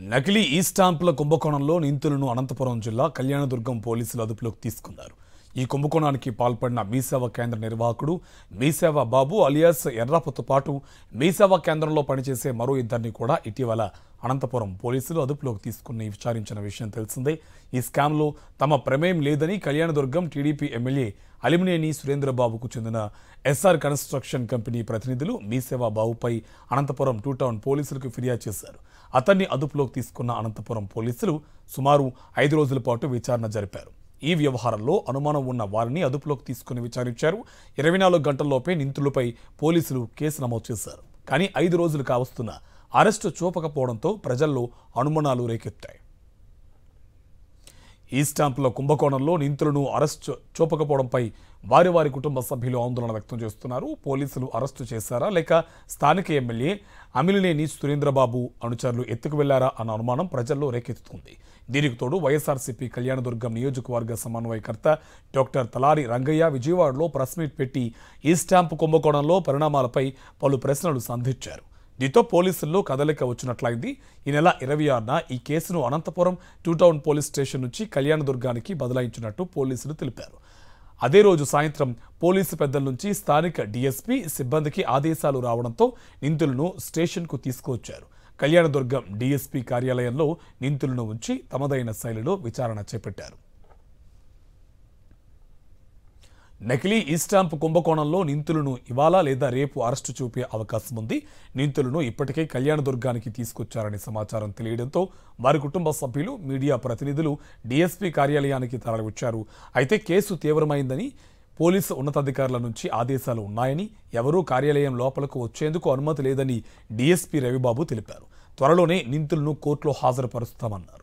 నకిలీ ఈ స్టాంపుల కుంభకోణంలో నిందితులను అనంతపురం జిల్లా కళ్యాణదుర్గం పోలీసులు అదుపులోకి తీసుకున్నారు. ఈ కుంభకోణానికి పాల్పడిన మీసేవ కేంద్ర నిర్వాహకుడు మీసేవ బాబు అలియాస్ ఎర్రాపతో పాటు మీసేవ కేంద్రంలో పనిచేసే మరో ఇద్దరిని కూడా ఇటీవల అనంతపురం పోలీసులు అదుపులోకి తీసుకుని విచారించిన విషయం తెలిసిందే. ఈ స్కామ్లో తమ ప్రమేయం లేదని కళ్యాణదుర్గం టీడీపీ ఎమ్మెల్యే అలిమినేని సురేంద్రబాబుకు చెందిన ఎస్ఆర్ కన్స్ట్రక్షన్ కంపెనీ ప్రతినిధులు మీసేవ బాబుపై అనంతపురం 2 టౌన్ పోలీసులకు ఫిర్యాదు చేశారు. అతన్ని అదుపులోకి తీసుకున్న అనంతపురం పోలీసులు సుమారు 5 రోజుల పాటు విచారణ జరిపారు. ఈ వ్యవహారంలో అనుమానం ఉన్న వారిని అదుపులోకి తీసుకుని విచారించారు. 24 గంటల్లోపే నిందితులపై పోలీసులు కేసు నమోదు చేశారు. కానీ 5 రోజులు కావస్తున్న అరెస్టు చూపకపోవడంతో ప్రజల్లో అనుమానాలు రేకెత్తాయి. ఈ స్టాంపుల కుంభకోణంలో నిందితులను అరెస్టు చూపకపోవడంపై వారి కుటుంబ సభ్యులు ఆందోళన వ్యక్తం చేస్తున్నారు. పోలీసులు అరెస్టు చేశారా లేక స్థానిక ఎమ్మెల్యే అమిలినేని సురేంద్రబాబు అనుచరులు ఎత్తుకు వెళ్లారా అన్న అనుమానం ప్రజల్లో రేకెత్తుతుంది. దీనికి తోడు వైఎస్ఆర్సీపీ కళ్యాణదుర్గం నియోజకవర్గ సమన్వయకర్త డాక్టర్ తలారి రంగయ్య విజయవాడలో ప్రెస్ మీట్ పెట్టి ఈ స్టాంపు కుంభకోణంలో పరిణామాలపై పలు ప్రశ్నలు సంధించారు. దీంతో పోలీసుల్లో కదలిక వచ్చినట్లయింది. ఈ నెల 26న ఈ కేసును అనంతపురం 2 టౌన్ పోలీస్ స్టేషన్ నుంచి కళ్యాణదుర్గానికి బదలాయించినట్టు పోలీసులు తెలిపారు. అదే రోజు సాయంత్రం పోలీసు పెద్దల నుంచి స్థానిక డీఎస్పీ సిబ్బందికి ఆదేశాలు రావడంతో నిందితులను స్టేషన్కు తీసుకువచ్చారు. కళ్యాణదుర్గం డీఎస్పీ కార్యాలయంలో నిందితులను ఉంచి తమదైన శైలిలో విచారణ చేపట్టారు. నకిలీ ఈ స్టాంపు కుంభకోణంలో నిందితులను ఇవాళ లేదా రేపు అరెస్టు చూపే అవకాశం ఉంది. నిందితులను ఇప్పటికే కళ్యాణదుర్గానికి తీసుకొచ్చారని సమాచారం తెలియడంతో వారి కుటుంబ సభ్యులు, మీడియా ప్రతినిధులు డీఎస్పీ కార్యాలయానికి తరలివచ్చారు. అయితే కేసు తీవ్రమైందని, పోలీసు ఉన్నతాధికారుల నుంచి ఆదేశాలు ఉన్నాయని, ఎవరూ కార్యాలయం లోపలకు వచ్చేందుకు అనుమతి లేదని డీఎస్పీ రవిబాబు తెలిపారు. త్వరలోనే నిందితులను కోర్టులో హాజరుపరుస్తామన్నారు.